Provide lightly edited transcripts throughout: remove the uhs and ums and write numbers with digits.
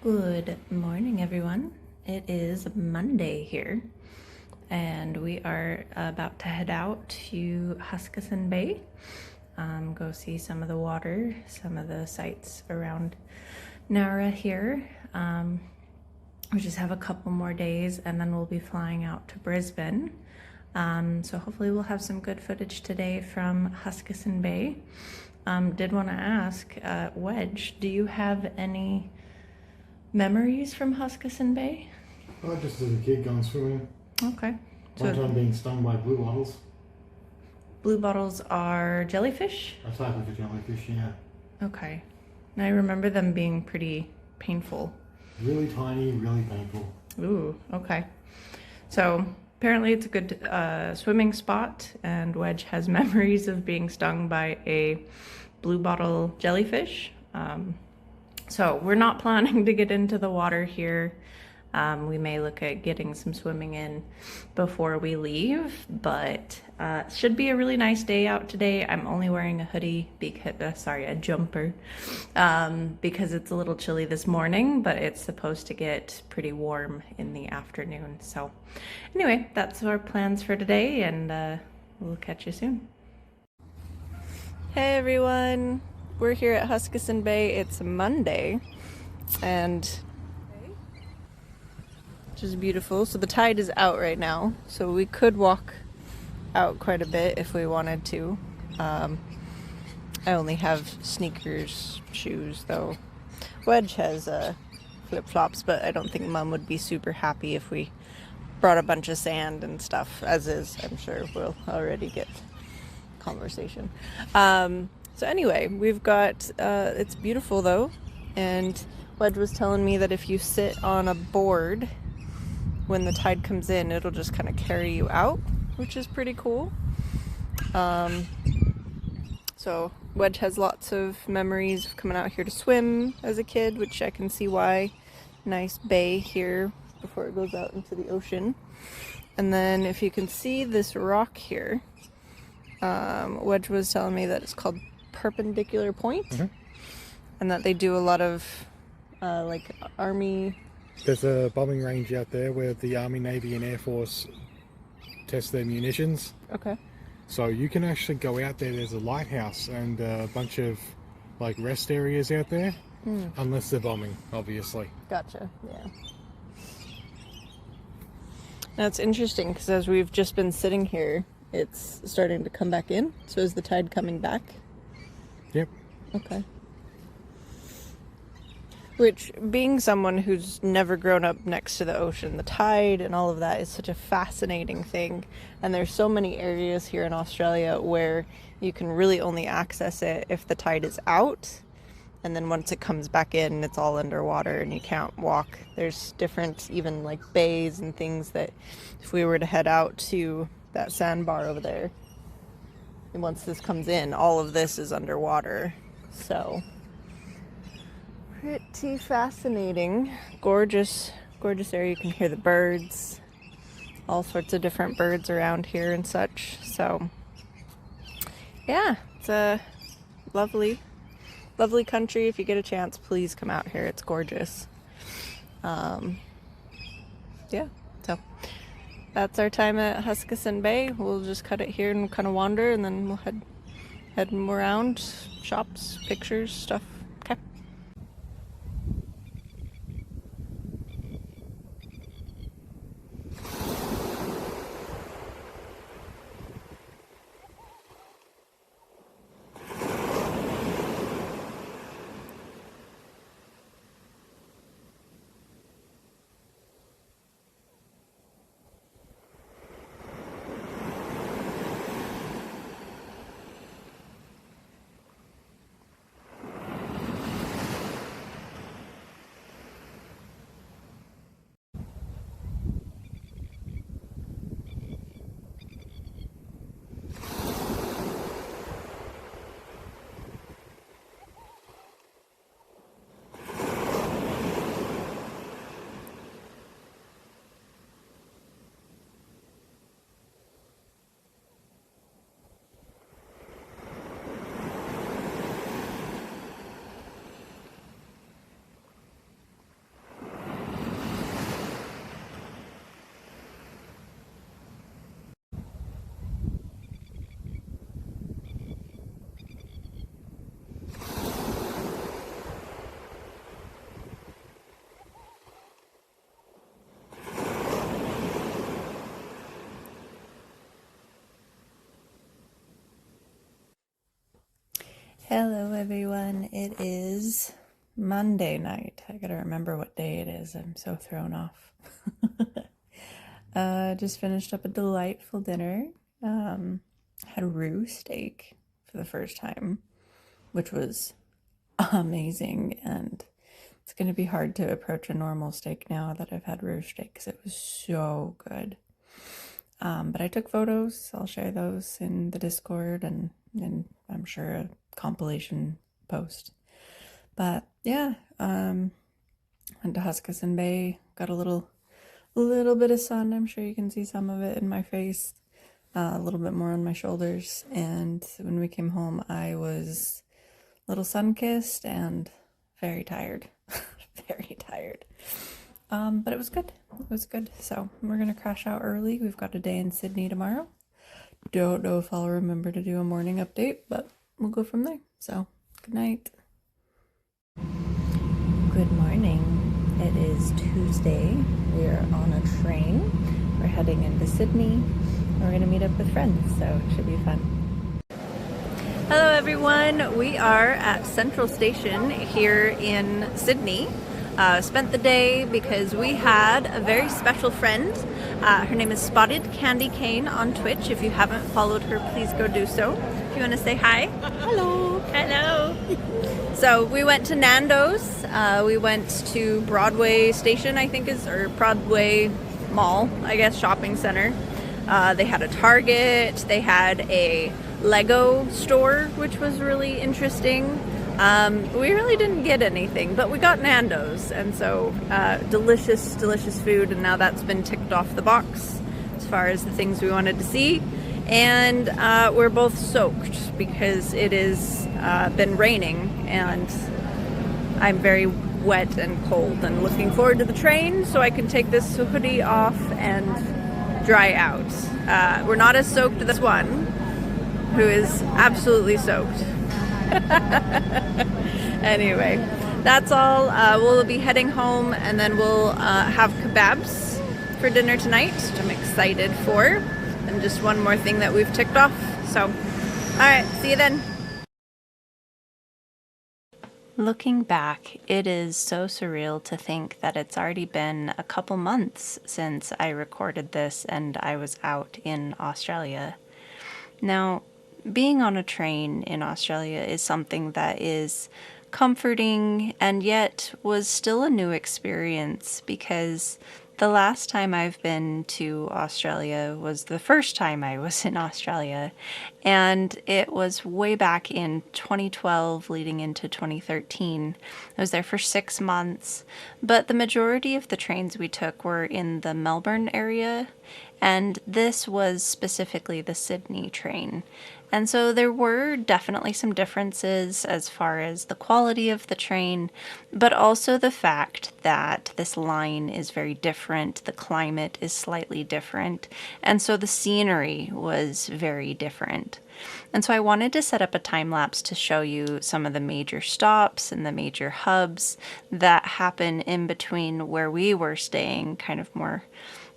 Good morning, everyone. It is Monday here, and we are about to head out to Huskisson Bay, go see some of the water, some of the sights around Nara here. We just have a couple more days, and then we'll be flying out to Brisbane. So hopefully we'll have some good footage today from Huskisson Bay. Did want to ask, Wedge, do you have any memories from Huskisson Bay? Oh, just as a kid going swimming. Okay. One time being stung by blue bottles. Blue bottles are jellyfish? A type of a jellyfish, yeah. Okay. And I remember them being pretty painful. Really tiny, really painful. Ooh, okay. So apparently it's a good swimming spot, and Wedge has memories of being stung by a blue bottle jellyfish. So we're not planning to get into the water here. We may look at getting some swimming in before we leave, but should be a really nice day out today. I'm only wearing a hoodie, a jumper, because it's a little chilly this morning, but it's supposed to get pretty warm in the afternoon. So anyway, that's our plans for today, and we'll catch you soon. Hey everyone, we're here at Huskisson Bay. It's Monday, and which is beautiful. So the tide is out right now, so we could walk out quite a bit if we wanted to. I only have sneakers, shoes though. Wedge has flip-flops, but I don't think Mom would be super happy if we brought a bunch of sand and stuff, as is. I'm sure we'll already get conversation. So anyway, we've got, it's beautiful though, and Wedge was telling me that if you sit on a board when the tide comes in, it'll just kind of carry you out, which is pretty cool. So Wedge has lots of memories of coming out here to swim as a kid, which I can see why. Nice bay here before it goes out into the ocean. And then if you can see this rock here, Wedge was telling me that it's called Perpendicular Point, and that they do a lot of like army. There's a bombing range out there where the Army, Navy and Air Force test their munitions. Okay. So you can actually go out there. There's a lighthouse and a bunch of like rest areas out there, unless they're bombing, obviously. Gotcha, yeah. Now it's interesting because as we've just been sitting here, it's starting to come back in. So is the tide coming back? Yep. Okay. Which, being someone who's never grown up next to the ocean, the tide and all of that is such a fascinating thing. And there's so many areas here in Australia where you can really only access it if the tide is out. And then once it comes back in, it's all underwater and you can't walk. There's different, even like bays and things that if we were to head out to that sandbar over there, and once this comes in, all of this is underwater. So pretty fascinating. Gorgeous area. You can hear the birds, all sorts of different birds around here and such. So yeah, it's a lovely country. If you get a chance, please come out here. It's gorgeous. Yeah, so that's our time at Huskisson Bay. We'll just cut it here and kind of wander, and then we'll head around, shops, pictures, stuff. Okay. Hello everyone, it is Monday night. I gotta remember what day it is. I'm so thrown off. Just finished up a delightful dinner. Had roux steak for the first time, which was amazing, and it's gonna be hard to approach a normal steak now that I've had roux steak because it was so good. But I took photos. I'll share those in the Discord and I'm sure a compilation post. But yeah, went to Huskisson Bay, got a little bit of sun. I'm sure you can see some of it in my face, a little bit more on my shoulders. And when we came home, I was a little sun-kissed and very tired, very tired. But it was good. It was good. So we're gonna crash out early. We've got a day in Sydney tomorrow. Don't know if I'll remember to do a morning update, but we'll go from there. So good night. Good morning. It is Tuesday. We're on a train. We're heading into Sydney. We're gonna meet up with friends, so it should be fun. Hello everyone. We are at Central Station here in Sydney. Spent the day because we had a very special friend. Her name is Spotted Candy Cane on Twitch. If you haven't followed her, please go do so. If you want to say hi. Hello. Hello. So we went to Nando's. We went to Broadway Station, I think or Broadway Mall, I guess, shopping center. They had a Target. They had a Lego store, which was really interesting. We really didn't get anything, but we got Nando's, and so delicious food, and now that's been ticked off the box as far as the things we wanted to see. And we're both soaked because it has been raining, and I'm very wet and cold and looking forward to the train so I can take this hoodie off and dry out. We're not as soaked as this one, who is absolutely soaked. Anyway, that's all. We'll be heading home, and then we'll have kebabs for dinner tonight, which I'm excited for. And just one more thing that we've ticked off. So, alright, see you then. Looking back, it is so surreal to think that it's already been a couple months since I recorded this and I was out in Australia. Now, being on a train in Australia is something that is comforting and yet was still a new experience because the last time I've been to Australia was the first time I was in Australia, and it was way back in 2012 leading into 2013. I was there for 6 months, but the majority of the trains we took were in the Melbourne area, and this was specifically the Sydney train. And so there were definitely some differences as far as the quality of the train, but also the fact that this line is very different, the climate is slightly different, and so the scenery was very different. And so I wanted to set up a time lapse to show you some of the major stops and the major hubs that happen in between where we were staying, kind of more.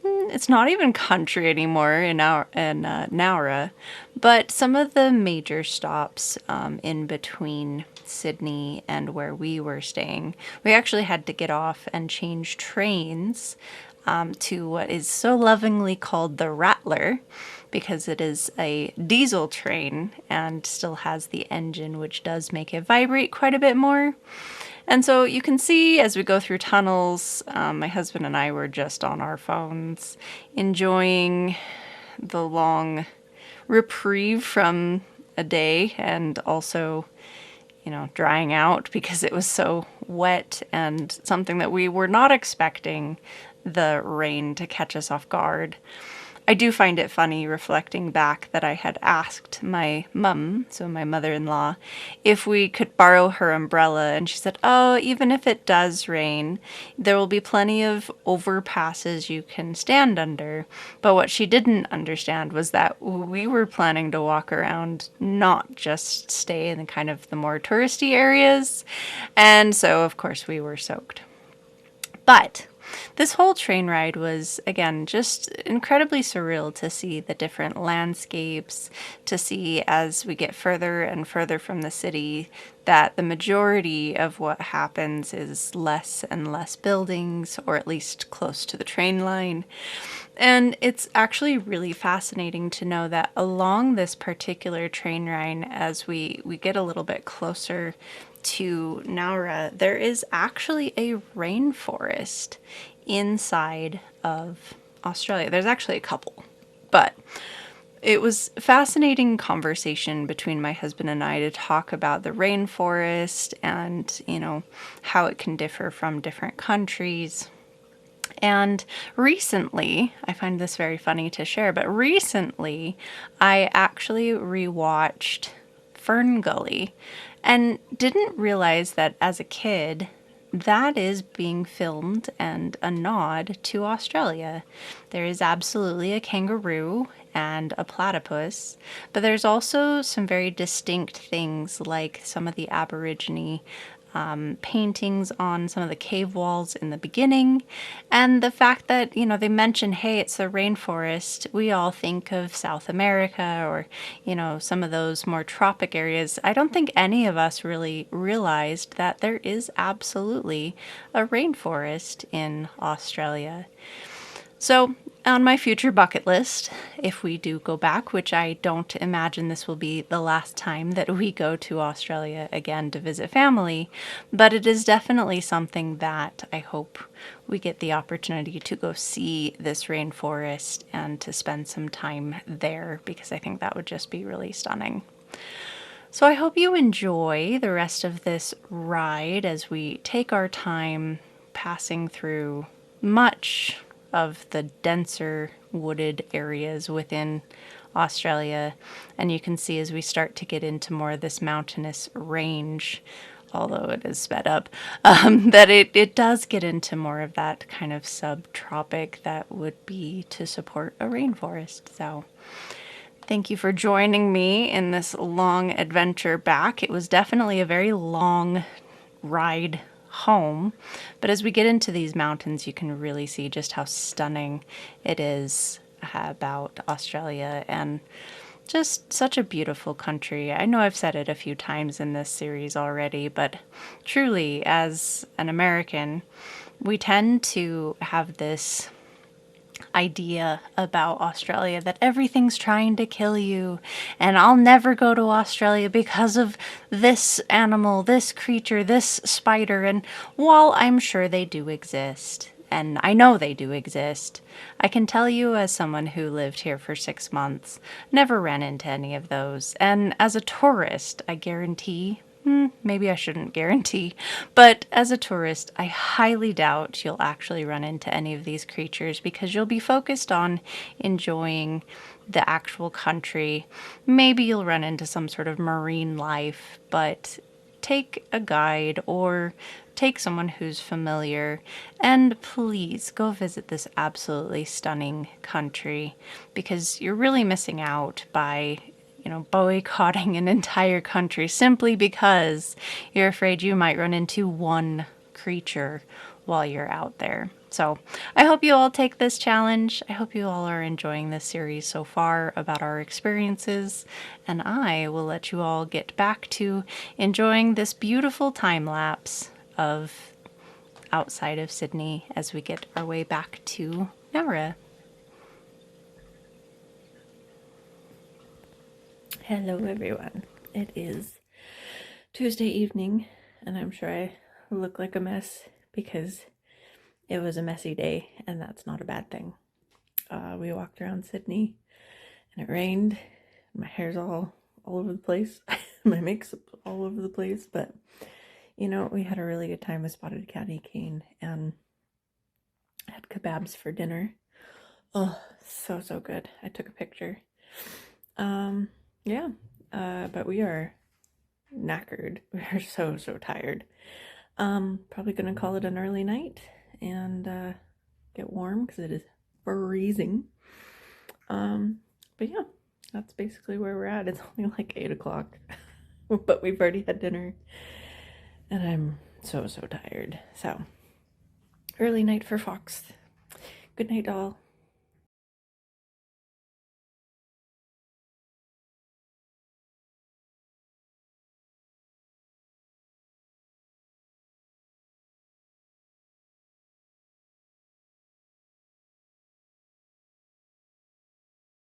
It's not even country anymore in Nowra, but some of the major stops in between Sydney and where we were staying, we actually had to get off and change trains to what is so lovingly called the Rattler, because it is a diesel train and still has the engine, which does make it vibrate quite a bit more. And so you can see as we go through tunnels, my husband and I were just on our phones, enjoying the long reprieve from a day, and also, you know, drying out because it was so wet and something that we were not expecting the rain to catch us off guard. I do find it funny reflecting back that I had asked my mum, so my mother-in-law, if we could borrow her umbrella, and she said, oh, even if it does rain, there will be plenty of overpasses you can stand under. But what she didn't understand was that we were planning to walk around, not just stay in kind of the more touristy areas, and so of course we were soaked. But this whole train ride was, again, just incredibly surreal to see the different landscapes, to see as we get further and further from the city that the majority of what happens is less and less buildings, or at least close to the train line. And it's actually really fascinating to know that along this particular train line, as we get a little bit closer to Nowra, there is actually a rainforest inside of Australia. There's actually a couple, but it was fascinating conversation between my husband and I to talk about the rainforest and, how it can differ from different countries. And recently, I find this very funny to share, but recently I actually rewatched Fern Gully and didn't realize that as a kid, that is being filmed and a nod to Australia. There is absolutely a kangaroo and a platypus, but there's also some very distinct things like some of the Aborigine paintings on some of the cave walls in the beginning, and the fact that, they mention, hey, it's the rainforest. We all think of South America or, some of those more tropic areas. I don't think any of us really realized that there is absolutely a rainforest in Australia. So, on my future bucket list, if we do go back, which I don't imagine this will be the last time that we go to Australia again to visit family, but it is definitely something that I hope we get the opportunity to go see this rainforest and to spend some time there, because I think that would just be really stunning. So I hope you enjoy the rest of this ride as we take our time passing through much of the denser wooded areas within Australia. And you can see as we start to get into more of this mountainous range, although it is sped up, that it does get into more of that kind of subtropic that would be to support a rainforest. So thank you for joining me in this long adventure back. It was definitely a very long ride home, but as we get into these mountains, you can really see just how stunning it is about Australia, and just such a beautiful country. I know I've said it a few times in this series already, but truly, as an American, we tend to have this idea about Australia that everything's trying to kill you, and I'll never go to Australia because of this animal, this creature, this spider. And while I'm sure they do exist, and I know they do exist, I can tell you, as someone who lived here for 6 months, never ran into any of those. And as a tourist, I guarantee, maybe I shouldn't guarantee, but as a tourist, I highly doubt you'll actually run into any of these creatures, because you'll be focused on enjoying the actual country. Maybe you'll run into some sort of marine life, but take a guide or take someone who's familiar, and please go visit this absolutely stunning country, because you're really missing out by boycotting an entire country simply because you're afraid you might run into one creature while you're out there. So I hope you all take this challenge. I hope you all are enjoying this series so far about our experiences, and I will let you all get back to enjoying this beautiful time lapse of outside of Sydney as we get our way back to Nowra. Hello everyone. It is Tuesday evening, and I'm sure I look like a mess because it was a messy day, and that's not a bad thing. We walked around Sydney and it rained. My hair's all over the place. My makeup's all over the place, but we had a really good time with Spotted Candy Cane and had kebabs for dinner. Oh, so good. I took a picture. But we are knackered. We are so tired. Probably gonna call it an early night and get warm because it is freezing. But yeah, that's basically where we're at. It's only like 8 o'clock, but we've already had dinner, and I'm so tired. So Early night for Fox. Good night, all.